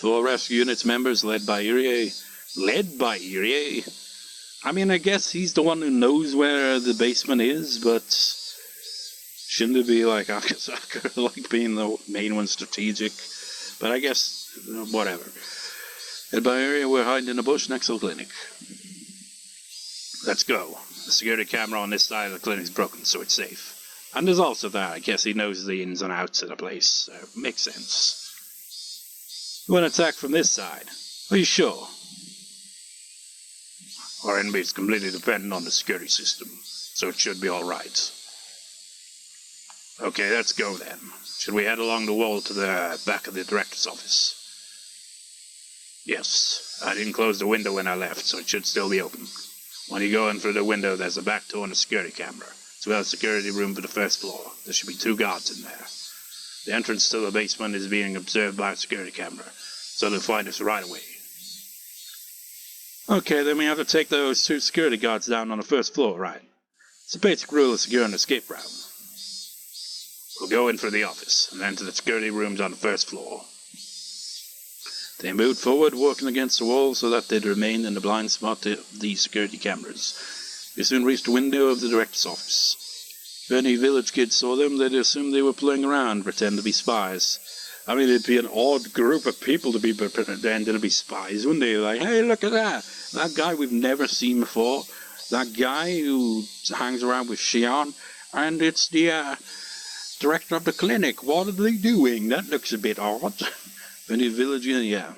4 rescue units members led by Irie. Led by Irie? I mean, I guess he's the one who knows where the basement is, but shouldn't it be like Akasaka, like being the main one strategic? But I guess, whatever. Led by Irie, we're hiding in a bush next to the clinic. Let's go. The security camera on this side of the clinic is broken, so it's safe. And there's also that, I guess he knows the ins and outs of the place. Makes sense. You want to attack from this side? Are you sure? Our enemy is completely dependent on the security system, so it should be alright. Okay, let's go then. Should we head along the wall to the back of the director's office? Yes, I didn't close the window when I left, so it should still be open. When you go in through the window, there's a back door and a security camera, as well as a security room for the first floor. There should be 2 guards in there. The entrance to the basement is being observed by a security camera, so they'll find us right away. Okay, then we have to take those 2 security guards down on the first floor, right? It's a basic rule of securing an escape route. We'll go in for the office, and then to the security rooms on the first floor. They moved forward, walking against the wall so that they'd remain in the blind spot of the security cameras. We soon reached the window of the director's office. If any village kids saw them, they'd assume they were playing around, pretend to be spies. I mean, it'd be an odd group of people to be pretending to be spies, wouldn't they? Like, hey, look at that! That guy we've never seen before. That guy who hangs around with Shion. And it's the director of the clinic. What are they doing? That looks a bit odd. Any village, yeah.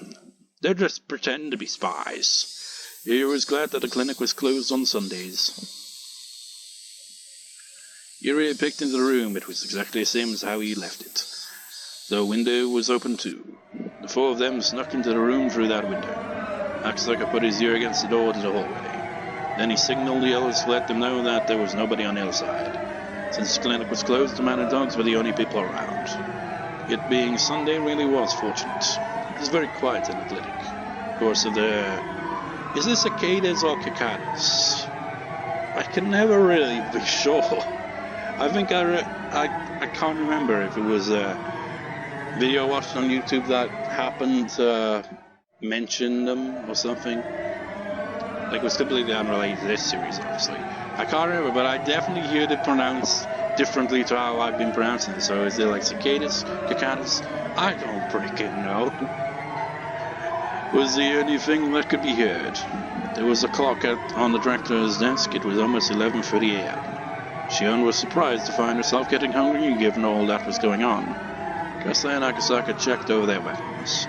They're just pretending to be spies. He was glad that the clinic was closed on Sundays. Irie picked into the room. It was exactly the same as how he left it. The window was open too. The 4 of them snuck into the room through that window. Akasaka put his ear against the door to the hallway. Then he signaled the others to let them know that there was nobody on the other side. Since the clinic was closed, the man and dogs were the only people around. It being Sunday really was fortunate. It was very quiet in the clinic. Of course, is this cicadas or cicadas? I can never really be sure. I think I can't remember if it was a video watched on YouTube that happened to mention them or something. Like, it was completely unrelated to this series, obviously. I can't remember, but I definitely heard it pronounced differently to how I've been pronouncing it. So is it like cicadas, cicadas? I don't freaking know. Was the only thing that could be heard. There was a clock on the director's desk. It was almost 11:30 a.m. Shion was surprised to find herself getting hungry given all that was going on. Kessler and Akasaka checked over their weapons.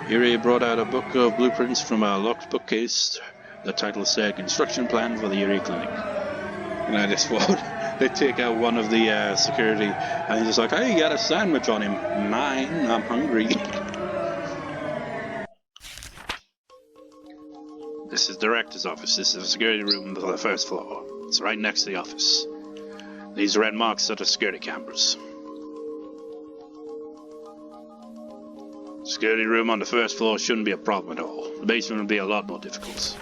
Irie brought out a book of blueprints from a locked bookcase. The title said, Construction Plan for the Irie Clinic. And I just thought, they take out one of the security, and he's just like, hey, you got a sandwich on him. Mine, I'm hungry. This is the director's office. This is the security room for the first floor. It's right next to the office. These red marks are the security cameras. Security room on the first floor shouldn't be a problem at all. The basement will be a lot more difficult.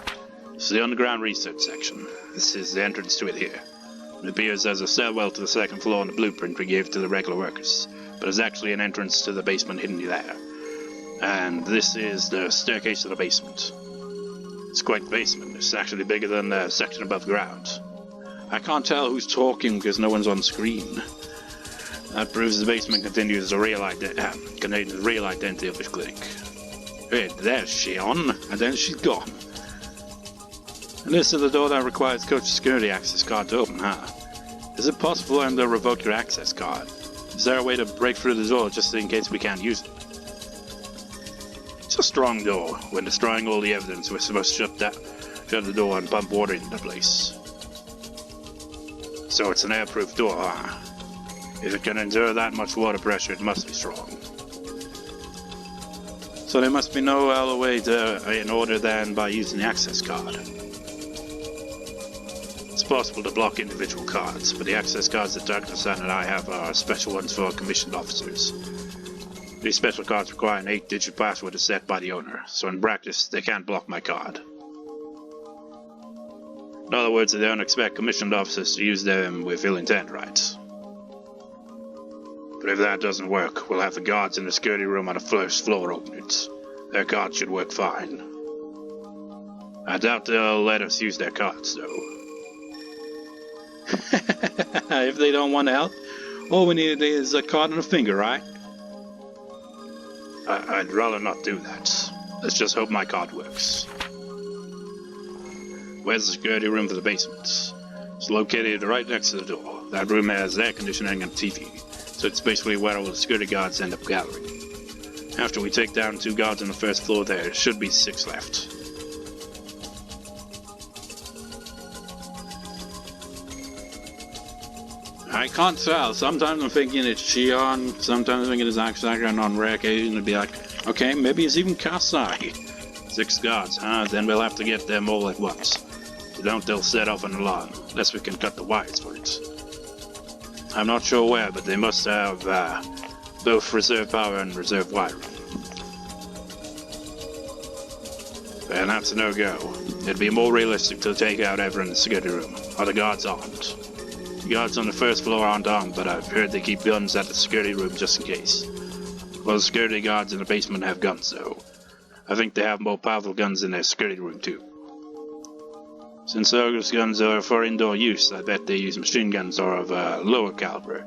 This is the underground research section. This is the entrance to it here. It appears as a stairwell to the second floor on the blueprint we gave to the regular workers, but there's actually an entrance to the basement hidden there. And this is the staircase to the basement. It's quite the basement. It's actually bigger than the section above ground. I can't tell who's talking because no one's on screen. That proves the basement contains the real identity of this clinic. Hey, there's Shion, and then she's gone. And this is the door that requires Coach's security access card to open, huh? Is it possible for them to revoke your access card? Is there a way to break through the door just in case we can't use it? It's a strong door. When destroying all the evidence, we're supposed to shut the door and pump water into the place. So it's an airproof door, huh? If it can endure that much water pressure, it must be strong. So there must be no other way in order than by using the access card. It's possible to block individual cards, but the access cards that Dr. and I have are special ones for commissioned officers. These special cards require an 8-digit password to set by the owner, so in practice they can't block my card. In other words, they don't expect commissioned officers to use them with ill intent, right? But if that doesn't work, we'll have the guards in the security room on the first floor open it. Their cards should work fine. I doubt they'll let us use their cards, though. If they don't want to help, all we need is a card and a finger, right? I'd rather not do that. Let's just hope my card works. Where's the security room for the basement? It's located right next to the door. That room has air conditioning and TV, so it's basically where all the security guards end up gathering. After we take down 2 guards on the first floor, there should be 6 left. I can't tell. Sometimes I'm thinking it's Shion, sometimes I'm thinking it's Aksaka, and on rare occasion it'd be like, okay, maybe it's even Kasai. 6 guards, huh? Then we'll have to get them all at once. If we don't, they'll set off an alarm, unless we can cut the wires for it. I'm not sure where, but they must have both reserve power and reserve wiring. And that's a no-go. It'd be more realistic to take out everyone in the security room. Are the guards armed? The guards on the first floor aren't armed, but I've heard they keep guns at the security room just in case. Well, the security guards in the basement have guns, though. I think they have more powerful guns in their security room, too. Since those guns are for indoor use, I bet they use machine guns or of a lower caliber.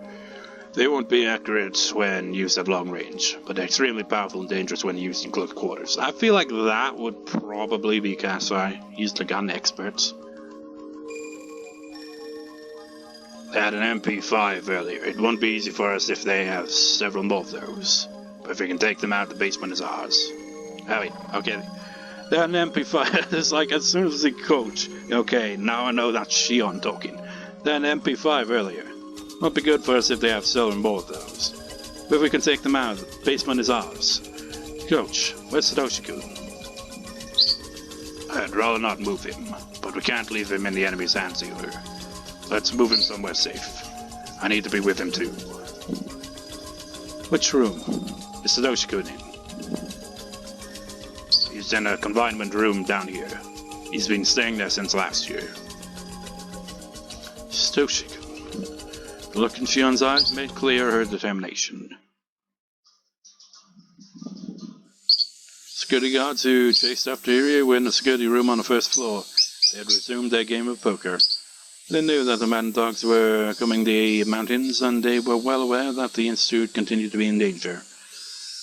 They won't be accurate when used at long range, but they're extremely powerful and dangerous when used in close quarters. I feel like that would probably be Kasai. He's the gun expert. They had an MP5 earlier. It won't be easy for us if they have several more of those. But if we can take them out, the basement is ours. Oh wait, okay. They had an MP5. It's like as soon as they coach. Okay, now I know that's Shion talking. They had an MP5 earlier. Won't be good for us if they have several more of those. But if we can take them out, the basement is ours. Coach, where's Satoshi-kun? I'd rather not move him, but we can't leave him in the enemy's hands either. Let's move him somewhere safe. I need to be with him too. Which room is Satoshi-kun in? He's in a confinement room down here. He's been staying there since last year. Satoshi-kun. The look in Shion's eyes made clear her determination. Security guards who chased after Irie were in the security room on the first floor. They had resumed their game of poker. They knew that the mad dogs were coming the mountains, and they were well aware that the Institute continued to be in danger.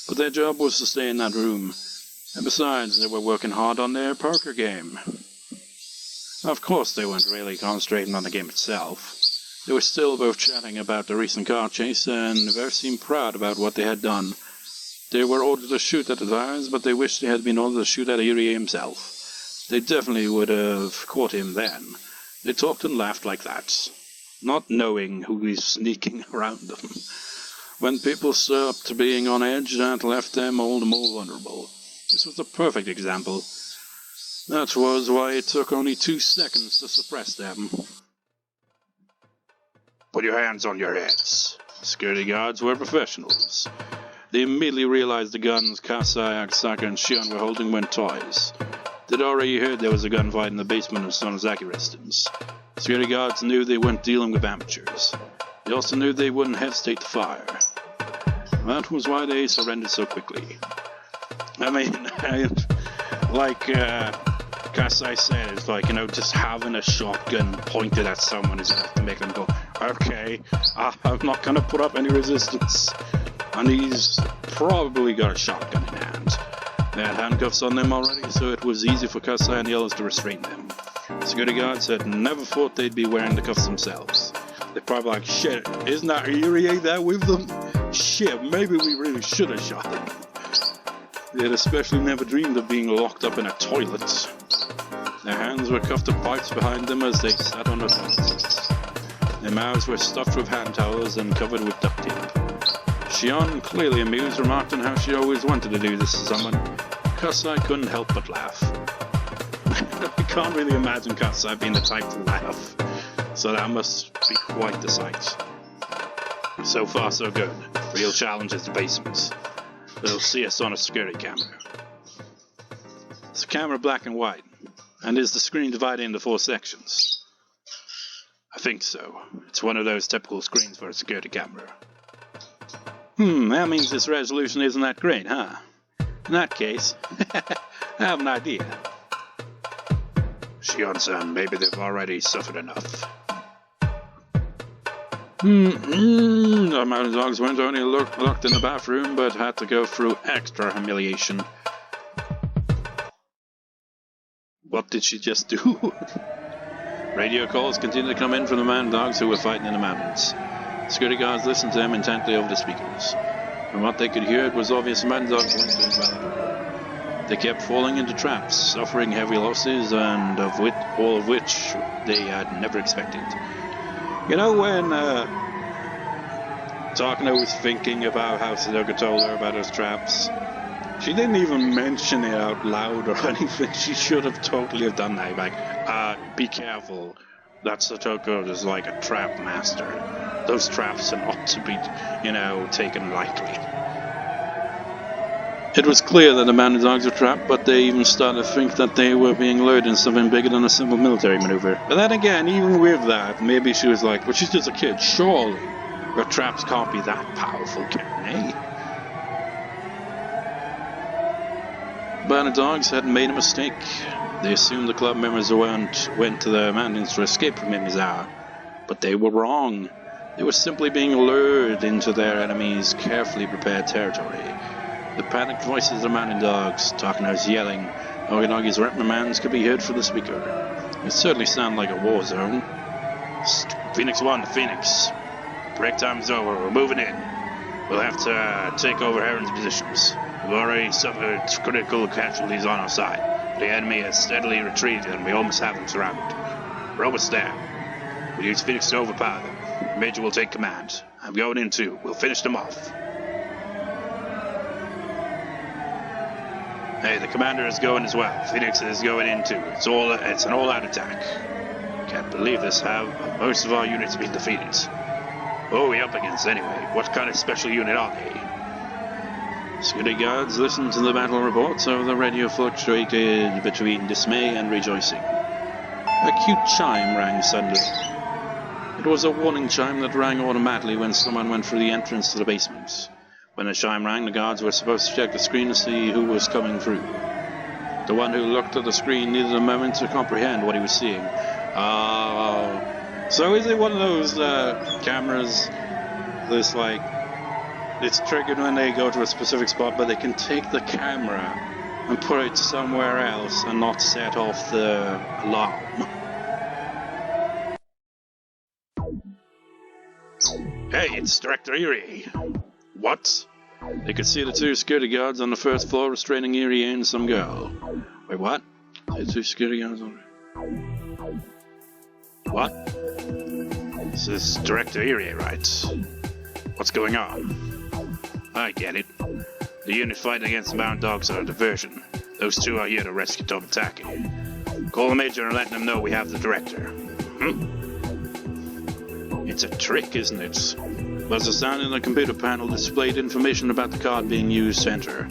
But their job was to stay in that room, and besides, they were working hard on their poker game. Of course, they weren't really concentrating on the game itself. They were still both chatting about the recent car chase, and both seemed proud about what they had done. They were ordered to shoot at the tires, but they wished they had been ordered to shoot at Irie himself. They definitely would have caught him then. They talked and laughed like that, not knowing who is sneaking around them. When people stopped being on edge, that left them all the more vulnerable. This was the perfect example. That was why it took only 2 seconds to suppress them. Put your hands on your heads. Security guards were professionals. They immediately realized the guns Kasai, Aksaka, and Shion were holding weren't toys. They'd already heard there was a gunfight in the basement of Sonozaki residence. Security guards knew they weren't dealing with amateurs. They also knew they wouldn't hesitate to fire. That was why they surrendered so quickly. I mean, like Kasai said, it's like, just having a shotgun pointed at someone is enough to make them go, okay, I'm not gonna put up any resistance. And he's probably got a shotgun in hand. They had handcuffs on them already, so it was easy for Kasai and the others to restrain them. Security guards had never thought they'd be wearing the cuffs themselves. They're probably like, shit, isn't that Irie there with them? Shit, maybe we really should have shot him. They had especially never dreamed of being locked up in a toilet. Their hands were cuffed to pipes behind them as they sat on the toilet. Their mouths were stuffed with hand towels and covered with duct tape. Shion, clearly amused, remarked on how she always wanted to do this to someone. Kasai couldn't help but laugh. I can't really imagine Kasai being the type to laugh, so that must be quite the sight. So far so good. Real challenge is the basement. They'll see us on a security camera. Is the camera black and white? And is the screen divided into 4 sections? I think so. It's one of those typical screens for a security camera. That means this resolution isn't that great, huh? In that case, I have an idea. Shion-san, maybe they've already suffered enough. The mountain dogs weren't only locked in the bathroom, but had to go through extra humiliation. What did she just do? Radio calls continued to come in from the mountain dogs who were fighting in the mountains. Security guards listened to them intently over the speakers. From what they could hear, it was obvious the mountain dogs weren't doing well at all. They kept falling into traps, suffering heavy losses, and all of which they had never expected. You know when Takano was thinking about how Sudoku told her about those traps? She didn't even mention it out loud or anything. She should have totally have done that. Like, be careful. That Sudoku is like a trap master. Those traps are not to be, taken lightly. It was clear that the mountain dogs were trapped, but they even started to think that they were being lured in something bigger than a simple military maneuver. But then again, even with that, maybe she was like, but she's just a kid, surely. Her traps can't be that powerful, can they? But the dogs had made a mistake. They assumed the club members went to the mountains to escape from Mimizawa. But they were wrong. They were simply being lured into their enemy's carefully prepared territory. The panicked voices of the mountain dogs, Takano's yelling, Oganagi's reprimands could be heard through the speaker. It certainly sounded like a war zone. Phoenix 1 to Phoenix. Break time's over, we're moving in. We'll have to take over Heron's positions. We've already suffered critical casualties on our side. The enemy has steadily retreated and we almost have them surrounded. We're almost there. We'll use Phoenix to overpower them. Major will take command. I'm going in too. We'll finish them off. Hey, the commander is going as well. Phoenix is going in too. It's an all-out attack. Can't believe this. Have most of our units been defeated? Who are we up against anyway? What kind of special unit are they? Security guards listened to the battle reports, so the radio fluctuated between dismay and rejoicing. A cute chime rang suddenly. It was a warning chime that rang automatically when someone went through the entrance to the basement. When the chime rang, the guards were supposed to check the screen to see who was coming through. The one who looked at the screen needed a moment to comprehend what he was seeing. So is it one of those cameras that's like, it's triggered when they go to a specific spot, but they can take the camera and put it somewhere else and not set off the alarm? Hey, it's Director Irie. What? They could see the two security guards on the first floor restraining Irie and some girl. Wait, what? The two security guards on... What? This is Director Irie, right? What's going on? I get it. The unit fighting against the mountain dogs are a diversion. Those two are here to rescue Tobitaki. Call the Major and let them know we have the Director. It's a trick, isn't it? There's a sound in the computer panel displayed information about the card being used to enter.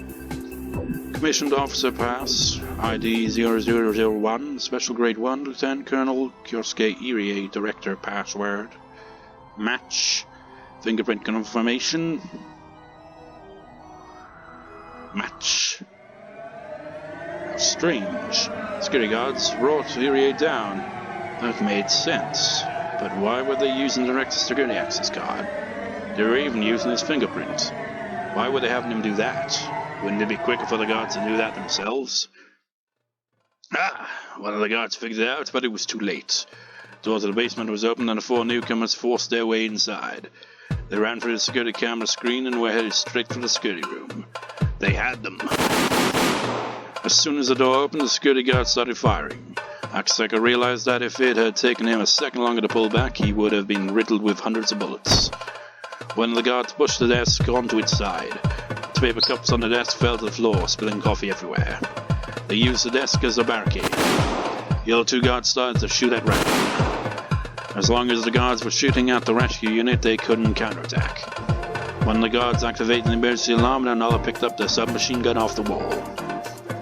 Commissioned Officer Pass, ID 0001, Special Grade 1, Lieutenant Colonel Kyosuke Irie, Director Password. Match. Fingerprint confirmation. Match. How strange. Security guards brought Irie down. That made sense. But why were they using the Director's security access card? They were even using his fingerprint. Why were they having him do that? Wouldn't it be quicker for the guards to do that themselves? One of the guards figured it out, but it was too late. The door to the basement was opened and the four newcomers forced their way inside. They ran through the security camera screen and were headed straight for the security room. They had them. As soon as the door opened, the security guard started firing. Akasaka realized that if it had taken him a second longer to pull back, he would have been riddled with hundreds of bullets. One of the guards pushed the desk onto its side. The paper cups on the desk fell to the floor, spilling coffee everywhere. They used the desk as a barricade. The other two guards started to shoot at random. As long as the guards were shooting at the rescue unit, they couldn't counterattack. One of the guards activated the emergency alarm and another picked up the submachine gun off the wall.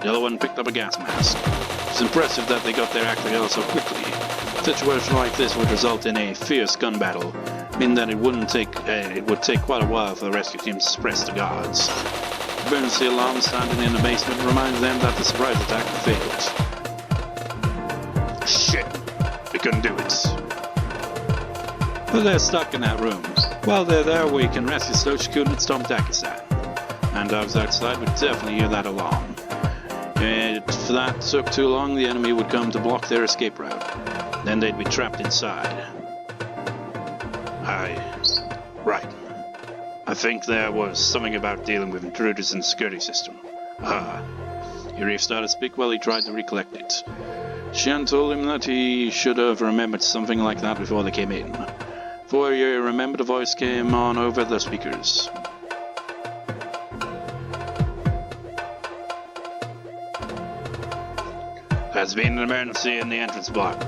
The other one picked up a gas mask. It was impressive that they got their act together so quickly. A situation like this would result in a fierce gun battle, meaning that it would take quite a while for the rescue team to suppress the guards. emergency alarm standing in the basement reminds them that the surprise attack failed. Shit, we couldn't do it. But they're stuck in that room. While they're there, we can rescue Stochikun and Stomp-Daki-san. And dogs outside would definitely hear that alarm. If that took too long, the enemy would come to block their escape route. Then they'd be trapped inside. Right. I think there was something about dealing with intruders in the security system. Irie started to speak while he tried to recollect it. Shion told him that he should have remembered something like that before they came in. Before Irie remembered, a voice came on over the speakers. There's been an emergency in the entrance block.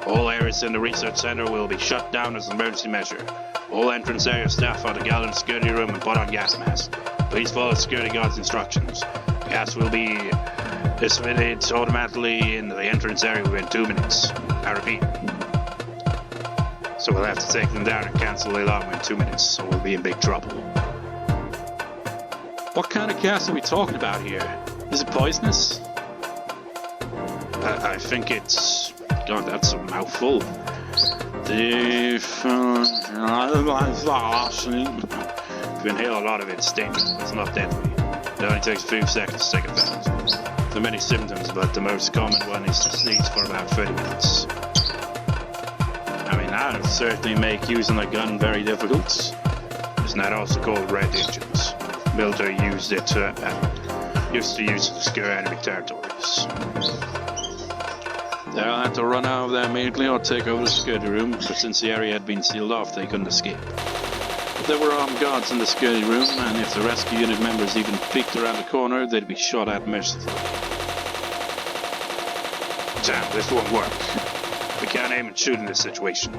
All areas in the research center will be shut down as an emergency measure. All entrance area staff are to gather in the security room and put on gas masks. Please follow the security guard's instructions. Gas will be dissipated automatically in the entrance area within 2 minutes. I repeat. So we'll have to take them down and cancel the alarm in 2 minutes, or we'll be in big trouble. What kind of gas are we talking about here? Is it poisonous? I think it's... God, that's a mouthful. If you inhale a lot of it, it's dangerous. It's not deadly. It only takes a few seconds to take effect. There are many symptoms, but the most common one is to sneeze for about 30 minutes. I mean, that would certainly make using a gun very difficult. Isn't that also called red engines? Military used it used to use it to secure enemy territories. They'll have to run out of there immediately or take over the security room, but since the area had been sealed off, they couldn't escape. But there were armed guards in the security room, and if the rescue unit members even peeked around the corner, they'd be shot at mercilessly. Damn, this won't work. We can't aim and shoot in this situation.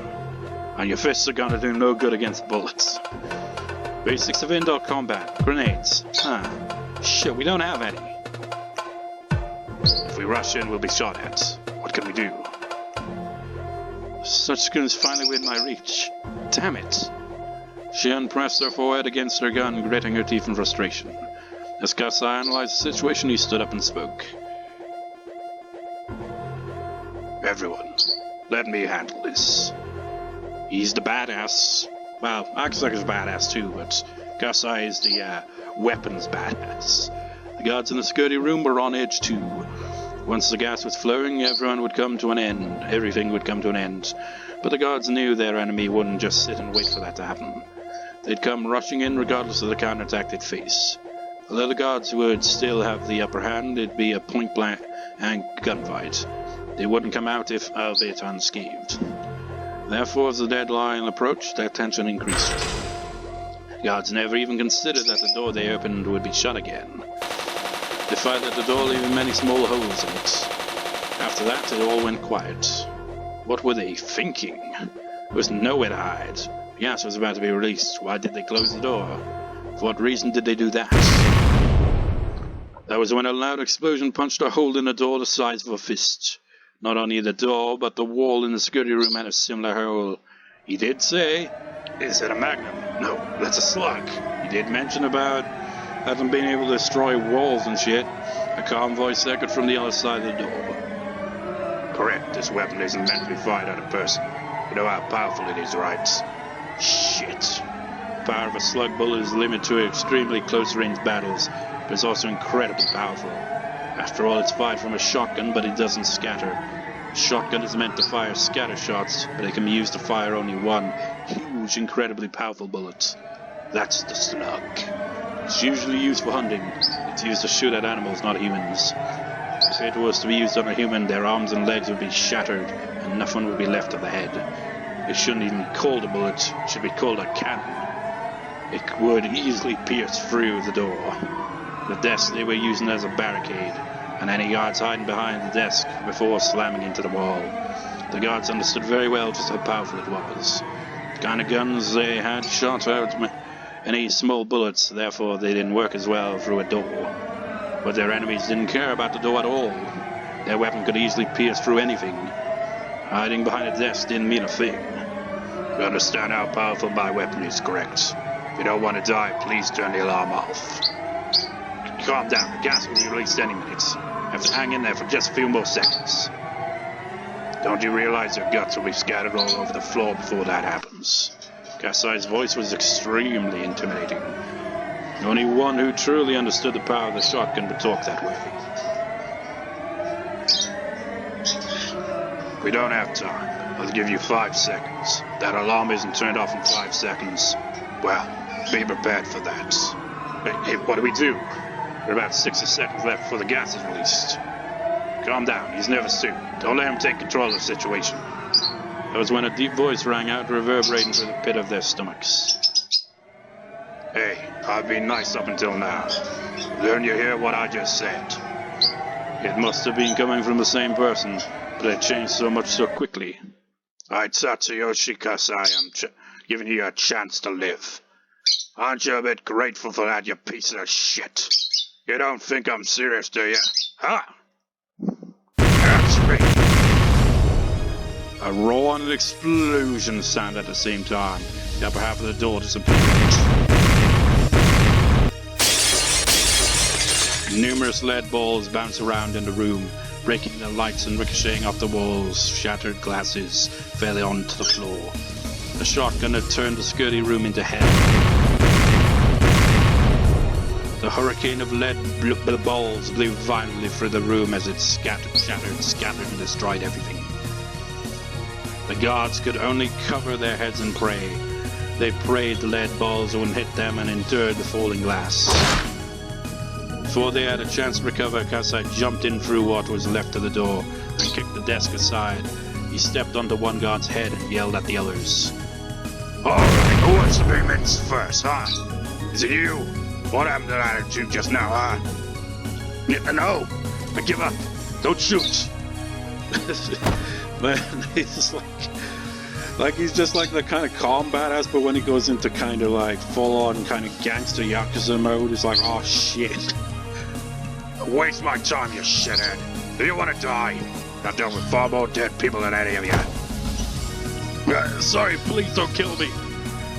And your fists are gonna do no good against bullets. Basics of indoor combat. Grenades. Shit, we don't have any. If we rush in, we'll be shot at. What can we do? Such gun is finally within my reach. Damn it. Shion pressed her forehead against her gun, gritting her teeth in frustration. As Kasai analyzed the situation, he stood up and spoke. Everyone, let me handle this. He's the badass. Well, Akasaka's badass too, but Kasai is the weapons badass. The guards in the security room were on edge too. Once the gas was flowing, everything would come to an end. But the guards knew their enemy wouldn't just sit and wait for that to happen. They'd come rushing in regardless of the counterattack they'd face. Although the guards would still have the upper hand, it'd be a point-blank and gunfight. They wouldn't come out of it unscathed. Therefore, as the deadline approached, their tension increased. Guards never even considered that the door they opened would be shut again. They fired at the door, leaving many small holes in it. After that, it all went quiet. What were they thinking? There was nowhere to hide. The gas was about to be released. Why did they close the door? For what reason did they do that? That was when a loud explosion punched a hole in the door the size of a fist. Not only the door, but the wall in the security room had a similar hole. He did say, "Is it a magnum?" "No, that's a slug." He did mention about having been able to destroy walls and shit. A calm voice echoed from the other side of the door. "Correct, this weapon isn't meant to be fired at a person. You know how powerful it is, right?" Shit. The power of a slug bullet is limited to extremely close-range battles, but it's also incredibly powerful. After all, it's fired from a shotgun, but it doesn't scatter. A shotgun is meant to fire scatter shots, but it can be used to fire only one huge, incredibly powerful bullet. That's the slug. It's usually used for hunting. It's used to shoot at animals, not humans. If it was to be used on a human, their arms and legs would be shattered, and nothing would be left of the head. It shouldn't even be called a bullet. It should be called a cannon. It would easily pierce through the door. The desk they were using as a barricade, and any guards hiding behind the desk before slamming into the wall. The guards understood very well just how powerful it was. The kind of guns they had shot out any small bullets, therefore they didn't work as well through a door. But their enemies didn't care about the door at all. Their weapon could easily pierce through anything. Hiding behind a desk didn't mean a thing. You understand how powerful my weapon is, correct? If you don't want to die, please turn the alarm off. Calm down, the gas will be released any minute. Have to hang in there for just a few more seconds. Don't you realize your guts will be scattered all over the floor before that happens? Kasai's voice was extremely intimidating. Only one who truly understood the power of the shotgun would talk that way. We don't have time. I'll give you 5 seconds. If that alarm isn't turned off in 5 seconds, well, be prepared for that. Hey, what do we do? There are about 60 seconds left before the gas is released. Calm down, he's nervous too. Don't let him take control of the situation. That was when a deep voice rang out, reverberating through the pit of their stomachs. Hey, I've been nice up until now. Don't you hear what I just said? It must have been coming from the same person, but it changed so much so quickly. I, Tatsuyoshi Kasai, am giving you a chance to live. Aren't you a bit grateful for that, you piece of shit? You don't think I'm serious, do you? Huh? That's me. A roar and an explosion sounded at the same time. The upper half of the door disappeared. Numerous lead balls bounced around in the room, breaking the lights and ricocheting off the walls. Shattered glasses fell onto the floor. The shotgun had turned the security room into hell. The hurricane of lead balls blew violently through the room as it scattered and destroyed everything. The guards could only cover their heads and pray. They prayed the lead balls wouldn't hit them and endured the falling glass. Before they had a chance to recover, Kasai jumped in through what was left of the door and kicked the desk aside. He stepped onto one guard's head and yelled at the others. Alright, who wants to be minced first, huh? Is it you? What happened to that attitude just now, huh? No, I give up. Don't shoot. Man, he's just he's just like the kind of calm badass, but when he goes into kind of like full-on kind of gangster Yakuza mode, it's like, oh shit. Waste my time, you shithead. Do you want to die? I've dealt with far more dead people than any of you. Sorry, please don't kill me.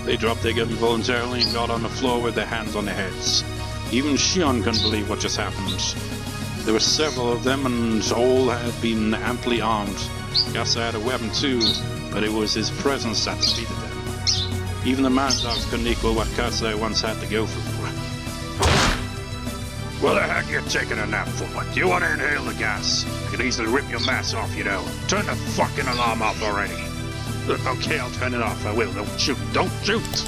They dropped their guns voluntarily and got on the floor with their hands on their heads. Even Shion couldn't believe what just happened. There were several of them, and all had been amply armed. Kasai had a weapon too, but it was his presence that defeated them. Even the mad dogs couldn't equal what Kasai once had to go through. What the heck are you taking a nap for? Do you want to inhale the gas? I could easily rip your mask off, you know. Turn the fucking alarm off already. Okay, I'll turn it off. I will. Don't shoot. Don't shoot!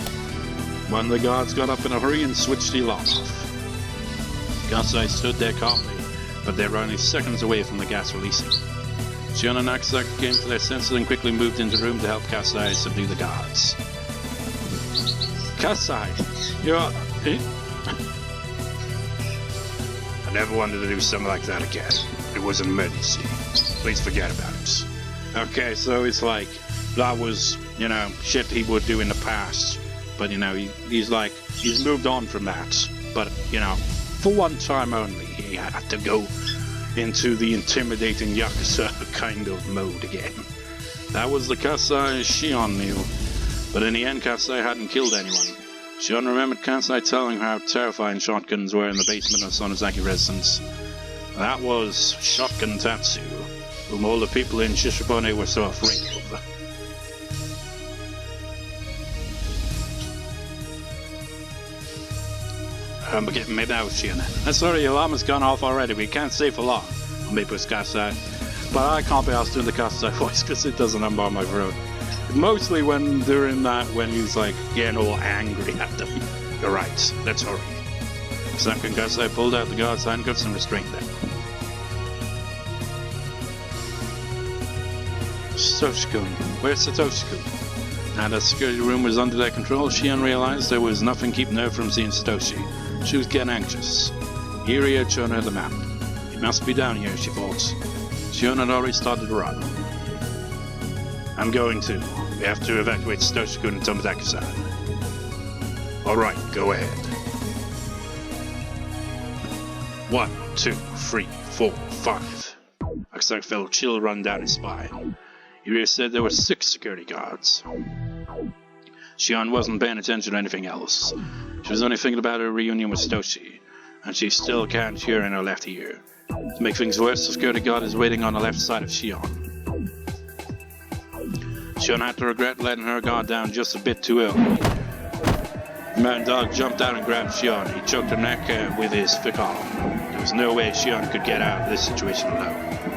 One of the guards got up in a hurry and switched the alarm off. Kasai stood there calmly, but they were only seconds away from the gas releasing. Shion and Akasaka came to their senses and quickly moved into the room to help Kasai subdue the guards. Kasai, you're... I never wanted to do something like that again. It was an emergency. Please forget about it. Okay, so it's like, that was, you know, shit he would do in the past. But, you know, he's moved on from that. But, you know, for one time only, he had to go into the intimidating Yakuza kind of mode again. That was the Kasai Shion knew. But in the end, Kasai hadn't killed anyone. Shion remembered Kasai telling her how terrifying shotguns were in the basement of Sonozaki residence. That was Shotgun Tatsu, whom all the people in Shishibone were so afraid of. But get me out, Shion. Sorry, the alarm has gone off already. We can't stay for long. Maybe it's Kasai. But I can't be asked doing the Kasai voice because it doesn't unbar my throat. Mostly when during that, when he's like getting all angry at them. You're right, let's hurry. Samkin Kasai pulled out the guard's handcuffs and restrained them. Satoshi-kun, where's Satoshi-kun? Now that the security room was under their control, Shion realized there was nothing keeping her from seeing Satoshi. She was getting anxious. Irie had shown her the map. It must be down here, she thought. Shion had already started to run. I'm going too. We have to evacuate Satoshi-kun and Tomozaki-san. Alright, go ahead. 1, 2, 3, 4, 5. Akasaka felt a chill run down his spine. Irie said there were 6 security guards. Shion wasn't paying attention to anything else. She was only thinking about her reunion with Stoshi, and she still can't hear in her left ear. To make things worse, the security guard is waiting on the left side of Shion. Shion had to regret letting her guard down just a bit too early. The mountain dog jumped out and grabbed Shion. He choked her neck with his thick arm. There was no way Shion could get out of this situation alone.